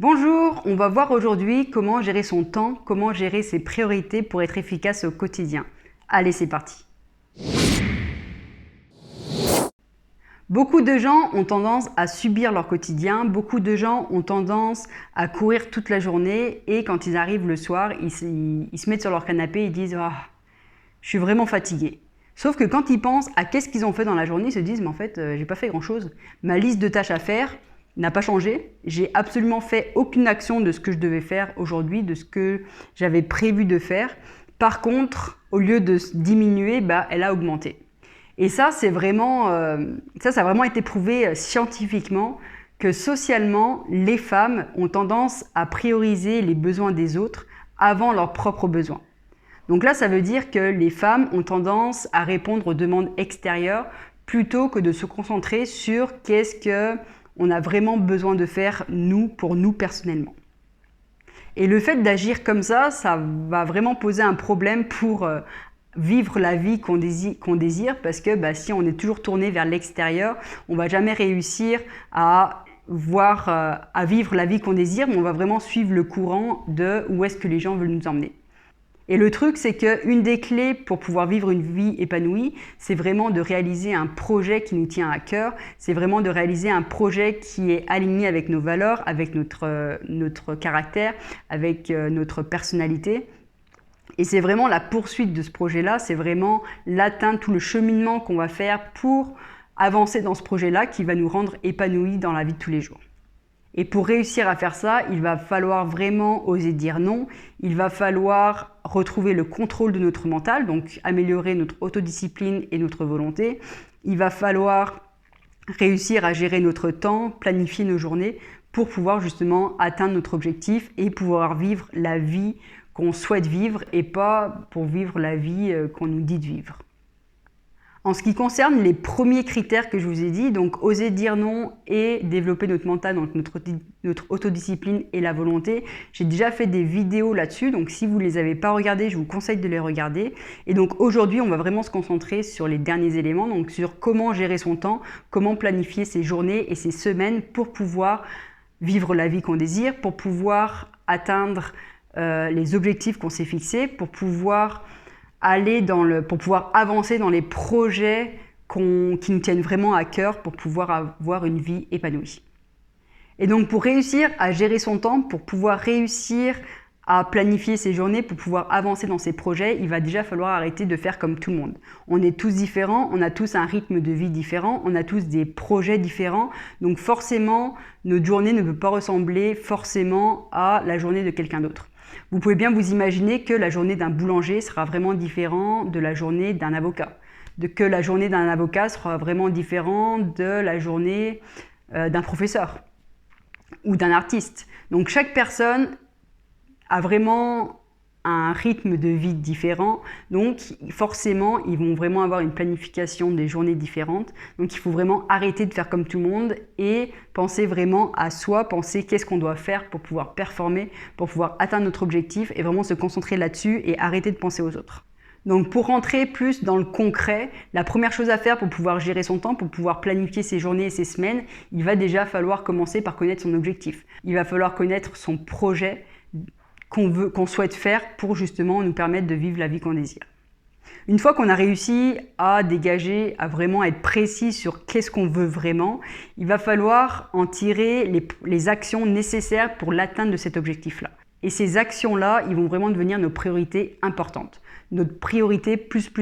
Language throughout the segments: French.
Bonjour, on va voir aujourd'hui comment gérer son temps, comment gérer ses priorités pour être efficace au quotidien. Allez, c'est parti. Beaucoup de gens ont tendance à subir leur quotidien, beaucoup de gens ont tendance à courir toute la journée et quand ils arrivent le soir, ils se mettent sur leur canapé et ils disent « Ah, je suis vraiment fatigué ». Sauf que quand ils pensent à qu'est-ce qu'ils ont fait dans la journée, ils se disent « Mais en fait, j'ai pas fait grand-chose. Ma liste de tâches à faire n'a pas changé. J'ai absolument fait aucune action de ce que je devais faire aujourd'hui, de ce que j'avais prévu de faire. Par contre, au lieu de diminuer, elle a augmenté. » Et ça, ça a vraiment été prouvé scientifiquement que socialement, les femmes ont tendance à prioriser les besoins des autres avant leurs propres besoins. Donc là, ça veut dire que les femmes ont tendance à répondre aux demandes extérieures plutôt que de se concentrer sur qu'est-ce qu'on a vraiment besoin de faire, nous, pour nous personnellement. Et le fait d'agir comme ça va vraiment poser un problème pour vivre la vie qu'on désire parce que si on est toujours tourné vers l'extérieur, on ne va jamais réussir à vivre la vie qu'on désire, mais on va vraiment suivre le courant de où est-ce que les gens veulent nous emmener. Et le truc, c'est qu'une des clés pour pouvoir vivre une vie épanouie, c'est vraiment de réaliser un projet qui nous tient à cœur, c'est vraiment de réaliser un projet qui est aligné avec nos valeurs, avec notre caractère, avec notre personnalité. Et c'est vraiment la poursuite de ce projet-là, c'est vraiment l'atteinte, tout le cheminement qu'on va faire pour avancer dans ce projet-là qui va nous rendre épanouis dans la vie de tous les jours. Et pour réussir à faire ça, il va falloir vraiment oser dire non, il va falloir retrouver le contrôle de notre mental, donc améliorer notre autodiscipline et notre volonté. Il va falloir réussir à gérer notre temps, planifier nos journées pour pouvoir justement atteindre notre objectif et pouvoir vivre la vie qu'on souhaite vivre et pas pour vivre la vie qu'on nous dit de vivre. En ce qui concerne les premiers critères que je vous ai dit, donc oser dire non et développer notre mental, donc notre autodiscipline et la volonté, j'ai déjà fait des vidéos là-dessus, donc si vous ne les avez pas regardées, je vous conseille de les regarder. Et donc aujourd'hui, on va vraiment se concentrer sur les derniers éléments, donc sur comment gérer son temps, comment planifier ses journées et ses semaines pour pouvoir vivre la vie qu'on désire, pour pouvoir atteindre les objectifs qu'on s'est fixés, pour pouvoir avancer dans les projets qui nous tiennent vraiment à cœur pour pouvoir avoir une vie épanouie. Et donc pour réussir à gérer son temps, pour pouvoir réussir à planifier ses journées, pour pouvoir avancer dans ses projets, il va déjà falloir arrêter de faire comme tout le monde. On est tous différents, on a tous un rythme de vie différent, on a tous des projets différents, donc forcément, notre journée ne peut pas ressembler forcément à la journée de quelqu'un d'autre. Vous pouvez bien vous imaginer que la journée d'un boulanger sera vraiment différente de la journée d'un avocat, que la journée d'un avocat sera vraiment différente de la journée d'un professeur ou d'un artiste. Donc chaque personne a vraiment un rythme de vie différent, donc forcément ils vont vraiment avoir une planification des journées différentes, donc il faut vraiment arrêter de faire comme tout le monde et penser vraiment à soi, penser qu'est-ce qu'on doit faire pour pouvoir performer, pour pouvoir atteindre notre objectif et vraiment se concentrer là-dessus et arrêter de penser aux autres. Donc pour rentrer plus dans le concret, la première chose à faire pour pouvoir gérer son temps, pour pouvoir planifier ses journées et ses semaines, il va déjà falloir commencer par connaître son objectif. Il va falloir connaître son projet qu'on souhaite faire pour justement nous permettre de vivre la vie qu'on désire. Une fois qu'on a réussi à dégager, à vraiment être précis sur qu'est-ce qu'on veut vraiment, il va falloir en tirer les actions nécessaires pour l'atteinte de cet objectif-là. Et ces actions-là, ils vont vraiment devenir nos priorités importantes, notre priorité plus.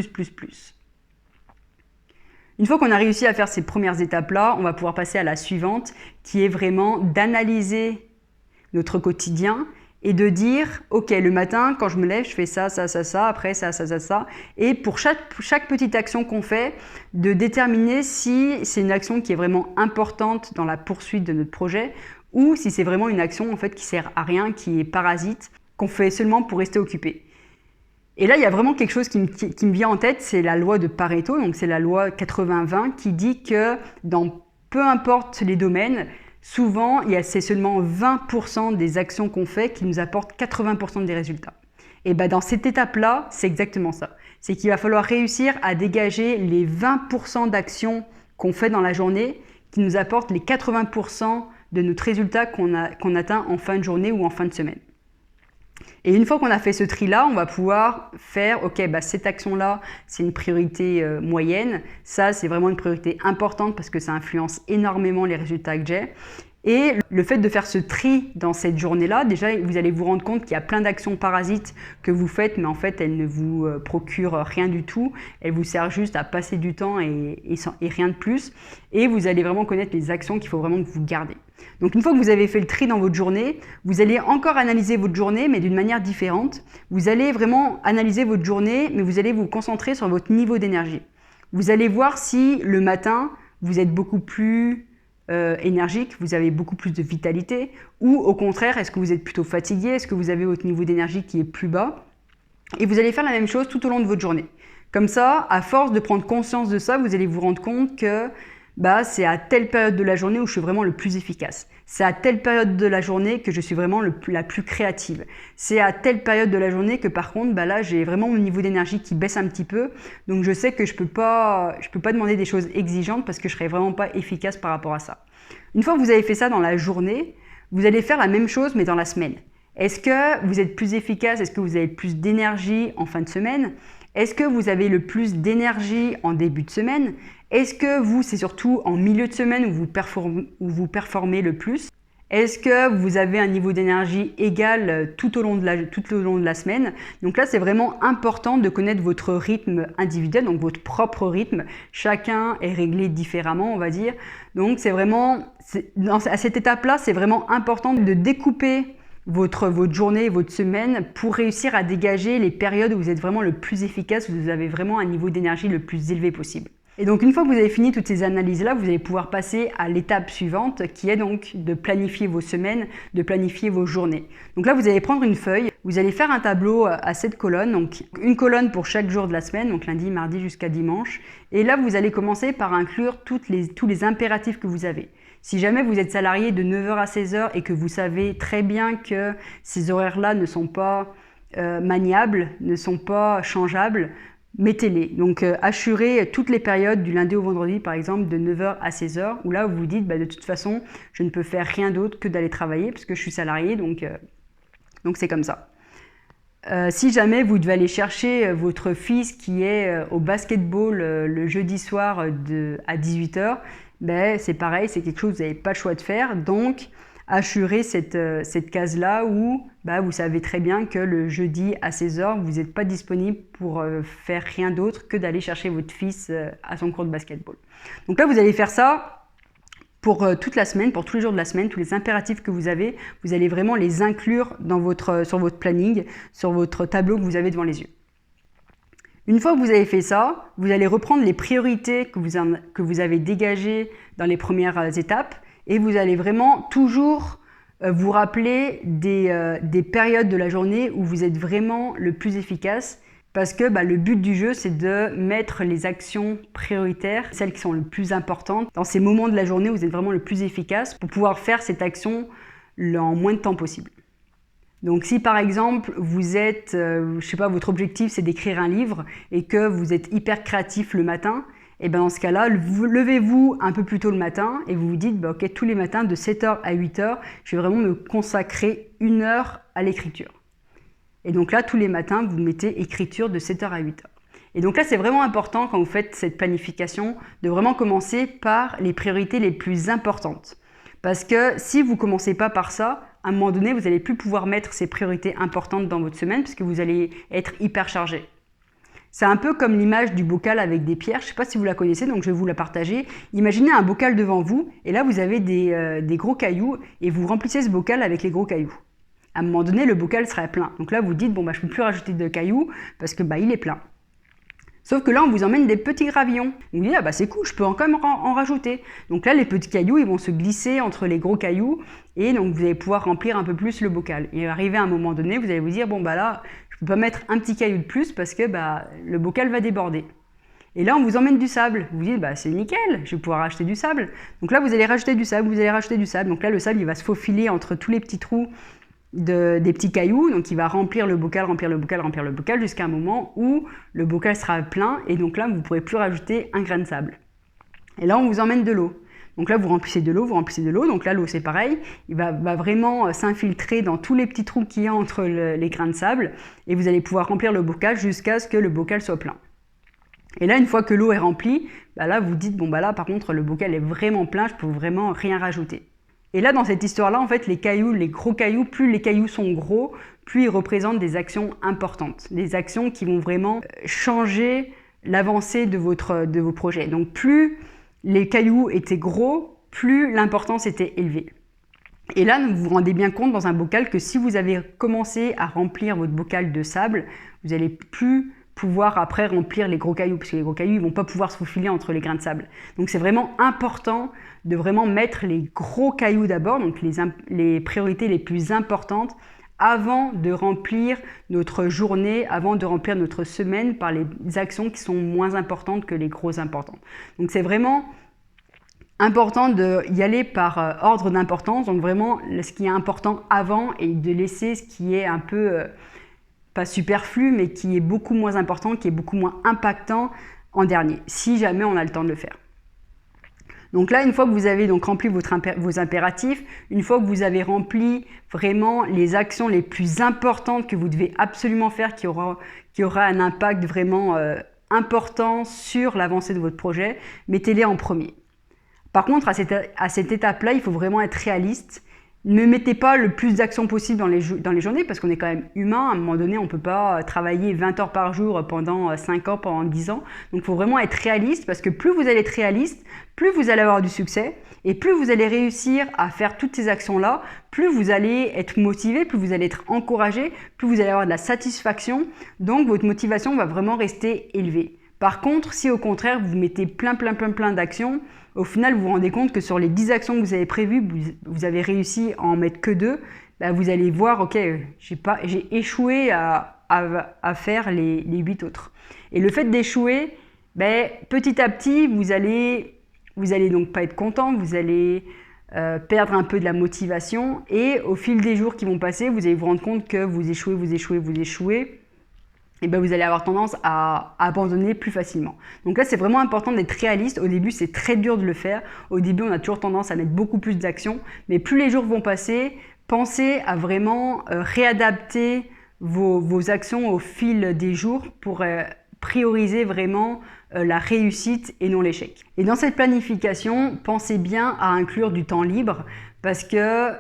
Une fois qu'on a réussi à faire ces premières étapes-là, on va pouvoir passer à la suivante, qui est vraiment d'analyser notre quotidien et de dire, ok, le matin, quand je me lève, je fais ça, après ça. Et pour chaque petite action qu'on fait, de déterminer si c'est une action qui est vraiment importante dans la poursuite de notre projet ou si c'est vraiment une action en fait, qui sert à rien, qui est parasite, qu'on fait seulement pour rester occupé. Et là, il y a vraiment quelque chose qui me vient en tête, c'est la loi de Pareto, donc c'est la loi 80-20 qui dit que dans peu importe les domaines, souvent, c'est seulement 20% des actions qu'on fait qui nous apportent 80% des résultats. Et dans cette étape-là, c'est exactement ça. C'est qu'il va falloir réussir à dégager les 20% d'actions qu'on fait dans la journée qui nous apportent les 80% de notre résultat qu'on atteint en fin de journée ou en fin de semaine. Et une fois qu'on a fait ce tri-là, on va pouvoir faire, ok, cette action-là, c'est une priorité moyenne. Ça, c'est vraiment une priorité importante parce que ça influence énormément les résultats que j'ai. Et le fait de faire ce tri dans cette journée-là, déjà, vous allez vous rendre compte qu'il y a plein d'actions parasites que vous faites, mais en fait, elles ne vous procurent rien du tout. Elles vous servent juste à passer du temps et rien de plus. Et vous allez vraiment connaître les actions qu'il faut vraiment que vous gardez. Donc, une fois que vous avez fait le tri dans votre journée, vous allez encore analyser votre journée, mais d'une manière différente. Vous allez vraiment analyser votre journée, mais vous allez vous concentrer sur votre niveau d'énergie. Vous allez voir si le matin, vous êtes beaucoup plus énergique, vous avez beaucoup plus de vitalité, ou au contraire, est-ce que vous êtes plutôt fatigué, est-ce que vous avez votre niveau d'énergie qui est plus bas, et vous allez faire la même chose tout au long de votre journée. Comme ça, à force de prendre conscience de ça, vous allez vous rendre compte que c'est à telle période de la journée où je suis vraiment le plus efficace. C'est à telle période de la journée que je suis vraiment la plus créative. C'est à telle période de la journée que par contre, là, j'ai vraiment mon niveau d'énergie qui baisse un petit peu. Donc, je sais que je peux pas demander des choses exigeantes parce que je serai vraiment pas efficace par rapport à ça. Une fois que vous avez fait ça dans la journée, vous allez faire la même chose mais dans la semaine. Est-ce que vous êtes plus efficace? Est-ce que vous avez plus d'énergie en fin de semaine? Est-ce que vous avez le plus d'énergie en début de semaine? Est-ce que c'est surtout en milieu de semaine où vous performez le plus? Est-ce que vous avez un niveau d'énergie égal tout au long de la semaine? Donc là, c'est vraiment important de connaître votre rythme individuel, donc votre propre rythme. Chacun est réglé différemment, on va dire. Donc à cette étape-là, c'est vraiment important de découper votre journée, votre semaine pour réussir à dégager les périodes où vous êtes vraiment le plus efficace, où vous avez vraiment un niveau d'énergie le plus élevé possible. Et donc une fois que vous avez fini toutes ces analyses-là, vous allez pouvoir passer à l'étape suivante qui est donc de planifier vos semaines, de planifier vos journées. Donc là, vous allez prendre une feuille, vous allez faire un tableau à 7 colonnes, donc une colonne pour chaque jour de la semaine, donc lundi, mardi jusqu'à dimanche. Et là, vous allez commencer par inclure tous les impératifs que vous avez. Si jamais vous êtes salarié de 9h à 16h et que vous savez très bien que ces horaires-là ne sont pas maniables, ne sont pas changeables, mettez-les. Donc, assurez toutes les périodes du lundi au vendredi, par exemple, de 9h à 16h, où là, vous vous dites, de toute façon, je ne peux faire rien d'autre que d'aller travailler parce que je suis salarié, donc c'est comme ça. Si jamais vous devez aller chercher votre fils qui est au basketball le jeudi soir à 18h, c'est pareil, c'est quelque chose que vous n'avez pas le choix de faire. Donc, assurez cette case-là où vous savez très bien que le jeudi à 16h, vous n'êtes pas disponible pour faire rien d'autre que d'aller chercher votre fils à son cours de basketball. Donc là, vous allez faire ça pour toute la semaine, pour tous les jours de la semaine, tous les impératifs que vous avez, vous allez vraiment les inclure sur votre planning, sur votre tableau que vous avez devant les yeux. Une fois que vous avez fait ça, vous allez reprendre les priorités que vous avez dégagées dans les premières étapes et vous allez vraiment toujours vous rappeler des périodes de la journée où vous êtes vraiment le plus efficace parce que le but du jeu, c'est de mettre les actions prioritaires, celles qui sont les plus importantes, dans ces moments de la journée où vous êtes vraiment le plus efficace pour pouvoir faire cette action en moins de temps possible. Donc si par exemple vous êtes, votre objectif c'est d'écrire un livre et que vous êtes hyper créatif le matin, et dans ce cas-là, levez-vous un peu plus tôt le matin et vous vous dites, ok, tous les matins de 7h à 8h, je vais vraiment me consacrer 1 heure à l'écriture. Et donc là, tous les matins, vous mettez écriture de 7h à 8h. Et donc là, c'est vraiment important quand vous faites cette planification de vraiment commencer par les priorités les plus importantes. Parce que si vous ne commencez pas par ça, à un moment donné, vous n'allez plus pouvoir mettre ces priorités importantes dans votre semaine puisque vous allez être hyper chargé. C'est un peu comme l'image du bocal avec des pierres. Je ne sais pas si vous la connaissez, donc je vais vous la partager. Imaginez un bocal devant vous et là, vous avez des gros cailloux et vous remplissez ce bocal avec les gros cailloux. À un moment donné, le bocal sera plein. Donc là, vous dites, je ne peux plus rajouter de cailloux parce que il est plein. Sauf que là, on vous emmène des petits gravillons. Vous dites, c'est cool, je peux quand même en rajouter. Donc là, les petits cailloux, ils vont se glisser entre les gros cailloux et donc vous allez pouvoir remplir un peu plus le bocal. Et arrivé à un moment donné, vous allez vous dire, là, je ne peux pas mettre un petit caillou de plus parce que le bocal va déborder. Et là, on vous emmène du sable. Vous vous dites, c'est nickel, je vais pouvoir rajouter du sable. Donc là, vous allez rajouter du sable, vous allez rajouter du sable. Donc là, le sable, il va se faufiler entre tous les petits trous des petits cailloux, donc il va remplir le bocal jusqu'à un moment où le bocal sera plein et donc là vous ne pourrez plus rajouter un grain de sable. Et là on vous emmène de l'eau. Donc là, vous remplissez de l'eau, donc là, l'eau, c'est pareil, il va vraiment s'infiltrer dans tous les petits trous qu'il y a entre les grains de sable, et vous allez pouvoir remplir le bocal jusqu'à ce que le bocal soit plein. Et là, une fois que l'eau est remplie, là, vous dites, là, par contre, le bocal est vraiment plein, je peux vraiment rien rajouter. Et là, dans cette histoire-là, en fait, les gros cailloux, plus les cailloux sont gros, plus ils représentent des actions importantes, des actions qui vont vraiment changer l'avancée de vos projets. Donc, plus les cailloux étaient gros, plus l'importance était élevée. Et là, vous vous rendez bien compte dans un bocal que si vous avez commencé à remplir votre bocal de sable, vous n'allez plus pouvoir après remplir les gros cailloux, parce que les gros cailloux, ils ne vont pas pouvoir se faufiler entre les grains de sable. Donc c'est vraiment important de vraiment mettre les gros cailloux d'abord, donc les priorités les plus importantes, avant de remplir notre journée, avant de remplir notre semaine par les actions qui sont moins importantes que les grosses importantes. Donc c'est vraiment important d'y aller par ordre d'importance, donc vraiment ce qui est important avant et de laisser ce qui est un peu... pas superflu, mais qui est beaucoup moins important, qui est beaucoup moins impactant en dernier, si jamais on a le temps de le faire. Donc là, une fois que vous avez donc rempli vos impératifs, une fois que vous avez rempli vraiment les actions les plus importantes que vous devez absolument faire, qui aura un impact vraiment important sur l'avancée de votre projet, mettez-les en premier. Par contre, à cette étape-là, il faut vraiment être réaliste. Ne mettez pas le plus d'actions possible dans les journées parce qu'on est quand même humain. À un moment donné, on ne peut pas travailler 20 heures par jour pendant 5 ans, pendant 10 ans. Donc, il faut vraiment être réaliste parce que plus vous allez être réaliste, plus vous allez avoir du succès et plus vous allez réussir à faire toutes ces actions-là, plus vous allez être motivé, plus vous allez être encouragé, plus vous allez avoir de la satisfaction. Donc, votre motivation va vraiment rester élevée. Par contre, si au contraire, vous mettez plein d'actions, au final, vous vous rendez compte que sur les 10 actions que vous avez prévues, vous avez réussi à en mettre que 2, vous allez voir, ok, j'ai échoué à faire les 8 autres. Et le fait d'échouer, petit à petit, vous allez donc pas être content, vous allez perdre un peu de la motivation et au fil des jours qui vont passer, vous allez vous rendre compte que vous échouez. Et vous allez avoir tendance à abandonner plus facilement. Donc là, c'est vraiment important d'être réaliste. Au début, c'est très dur de le faire. Au début, on a toujours tendance à mettre beaucoup plus d'actions. Mais plus les jours vont passer, pensez à vraiment réadapter vos actions au fil des jours pour prioriser vraiment la réussite et non l'échec. Et dans cette planification, pensez bien à inclure du temps libre parce que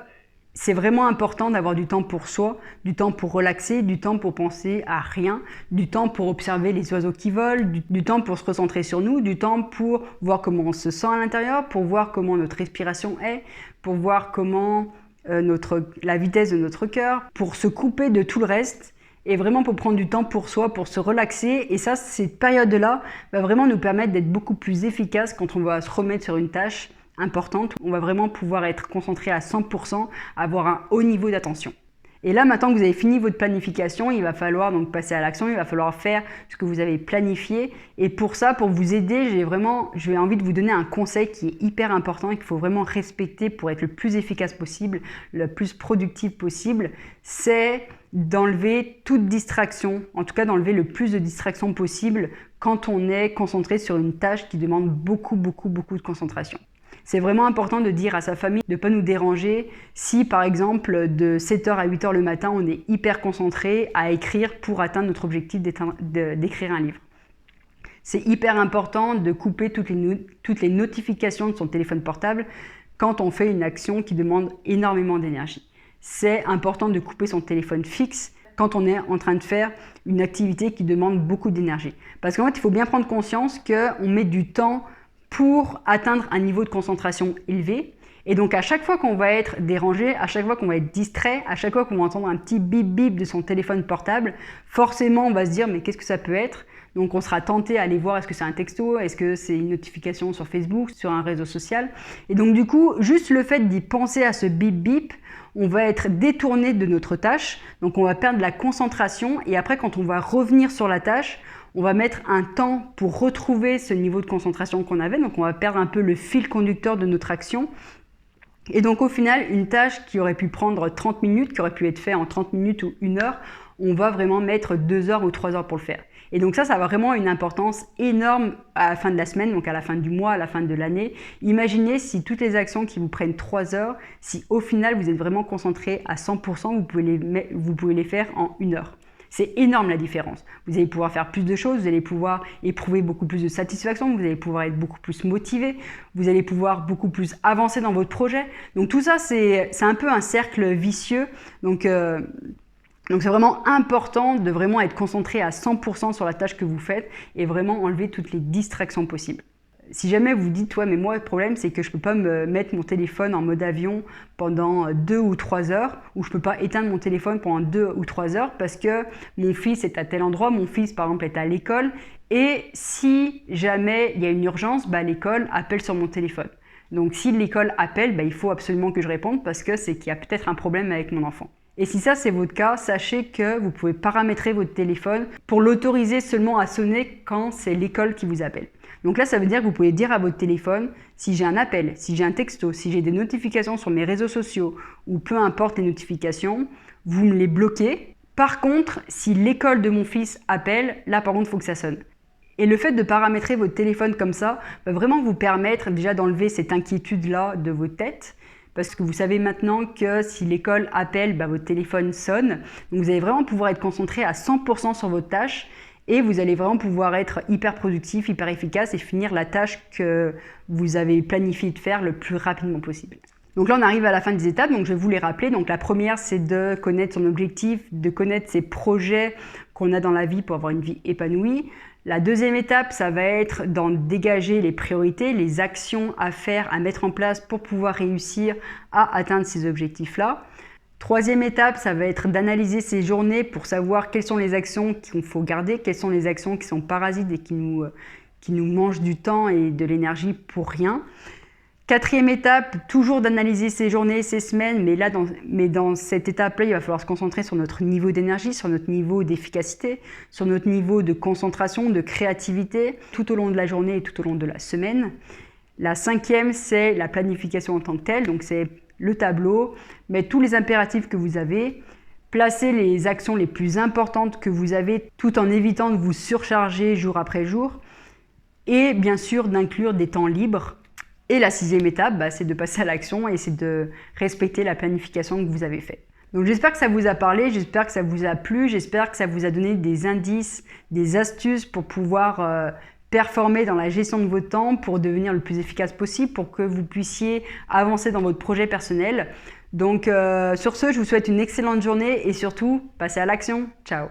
c'est vraiment important d'avoir du temps pour soi, du temps pour relaxer, du temps pour penser à rien, du temps pour observer les oiseaux qui volent, du temps pour se recentrer sur nous, du temps pour voir comment on se sent à l'intérieur, pour voir comment notre respiration est, pour voir comment la vitesse de notre cœur, pour se couper de tout le reste et vraiment pour prendre du temps pour soi, pour se relaxer. Et ça, cette période-là va vraiment nous permettre d'être beaucoup plus efficace quand on va se remettre sur une tâche importante. On va vraiment pouvoir être concentré à 100%, avoir un haut niveau d'attention. Et là, maintenant que vous avez fini votre planification, il va falloir donc passer à l'action, il va falloir faire ce que vous avez planifié. Et pour ça, pour vous aider, j'ai envie de vous donner un conseil qui est hyper important et qu'il faut vraiment respecter pour être le plus efficace possible, le plus productif possible. C'est d'enlever toute distraction, en tout cas d'enlever le plus de distractions possible quand on est concentré sur une tâche qui demande beaucoup de concentration. C'est vraiment important de dire à sa famille de ne pas nous déranger si, par exemple, de 7h à 8h le matin, on est hyper concentré à écrire pour atteindre notre objectif d'écrire un livre. C'est hyper important de couper toutes les notifications de son téléphone portable quand on fait une action qui demande énormément d'énergie. C'est important de couper son téléphone fixe quand on est en train de faire une activité qui demande beaucoup d'énergie. Parce qu'en fait, il faut bien prendre conscience qu'on met du temps pour atteindre un niveau de concentration élevé. Et donc, à chaque fois qu'on va être dérangé, à chaque fois qu'on va être distrait, à chaque fois qu'on va entendre un petit bip bip de son téléphone portable, forcément, on va se dire, mais qu'est-ce que ça peut être ? Donc, on sera tenté à aller voir, est-ce que c'est un texto, est-ce que c'est une notification sur Facebook, sur un réseau social ? Et donc, du coup, juste le fait d'y penser à ce bip bip, on va être détourné de notre tâche. Donc, on va perdre la concentration. Et après, quand on va revenir sur la tâche, on va mettre un temps pour retrouver ce niveau de concentration qu'on avait. Donc, on va perdre un peu le fil conducteur de notre action. Et donc, au final, une tâche qui aurait pu prendre 30 minutes, qui aurait pu être faite en 30 minutes ou 1 heure, on va vraiment mettre 2 heures ou 3 heures pour le faire. Et donc ça va vraiment une importance énorme à la fin de la semaine, donc à la fin du mois, à la fin de l'année. Imaginez si toutes les actions qui vous prennent 3 heures, si au final vous êtes vraiment concentré à 100%, vous pouvez les faire en 1 heure. C'est énorme la différence. Vous allez pouvoir faire plus de choses, vous allez pouvoir éprouver beaucoup plus de satisfaction, vous allez pouvoir être beaucoup plus motivé, vous allez pouvoir beaucoup plus avancer dans votre projet. Donc tout ça, c'est un peu un cercle vicieux. Donc c'est vraiment important de vraiment être concentré à 100% sur la tâche que vous faites et vraiment enlever toutes les distractions possibles. Si jamais vous dites, mais moi le problème c'est que je ne peux pas me mettre mon téléphone en mode avion pendant 2 ou 3 heures, ou je ne peux pas éteindre mon téléphone pendant 2 ou 3 heures parce que mon fils est à tel endroit, mon fils par exemple est à l'école, et si jamais il y a une urgence, l'école appelle sur mon téléphone. Donc si l'école appelle, il faut absolument que je réponde parce que c'est qu'il y a peut-être un problème avec mon enfant. Et si ça c'est votre cas, sachez que vous pouvez paramétrer votre téléphone pour l'autoriser seulement à sonner quand c'est l'école qui vous appelle. Donc là, ça veut dire que vous pouvez dire à votre téléphone, si j'ai un appel, si j'ai un texto, si j'ai des notifications sur mes réseaux sociaux ou peu importe les notifications, vous me les bloquez. Par contre, si l'école de mon fils appelle, là par contre, il faut que ça sonne. Et le fait de paramétrer votre téléphone comme ça va vraiment vous permettre déjà d'enlever cette inquiétude-là de vos têtes. Parce que vous savez maintenant que si l'école appelle, votre téléphone sonne. Donc vous allez vraiment pouvoir être concentré à 100% sur votre tâche et vous allez vraiment pouvoir être hyper productif, hyper efficace et finir la tâche que vous avez planifié de faire le plus rapidement possible. Donc là, on arrive à la fin des étapes, donc je vais vous les rappeler. Donc la première, c'est de connaître son objectif, de connaître ses projets qu'on a dans la vie pour avoir une vie épanouie. La deuxième étape, ça va être d'en dégager les priorités, les actions à faire, à mettre en place pour pouvoir réussir à atteindre ces objectifs-là. Troisième étape, ça va être d'analyser ses journées pour savoir quelles sont les actions qu'il faut garder, quelles sont les actions qui sont parasites et qui nous mangent du temps et de l'énergie pour rien. Quatrième étape, toujours d'analyser ses journées, ses semaines, mais dans cette étape-là, il va falloir se concentrer sur notre niveau d'énergie, sur notre niveau d'efficacité, sur notre niveau de concentration, de créativité, tout au long de la journée et tout au long de la semaine. La cinquième, c'est la planification en tant que telle, donc c'est le tableau, mettre tous les impératifs que vous avez, placer les actions les plus importantes que vous avez, tout en évitant de vous surcharger jour après jour, et bien sûr d'inclure des temps libres. Et la sixième étape, c'est de passer à l'action et c'est de respecter la planification que vous avez faite. Donc j'espère que ça vous a parlé, j'espère que ça vous a plu, j'espère que ça vous a donné des indices, des astuces pour pouvoir performer dans la gestion de votre temps, pour devenir le plus efficace possible, pour que vous puissiez avancer dans votre projet personnel. Donc sur ce, je vous souhaite une excellente journée et surtout, passez à l'action. Ciao!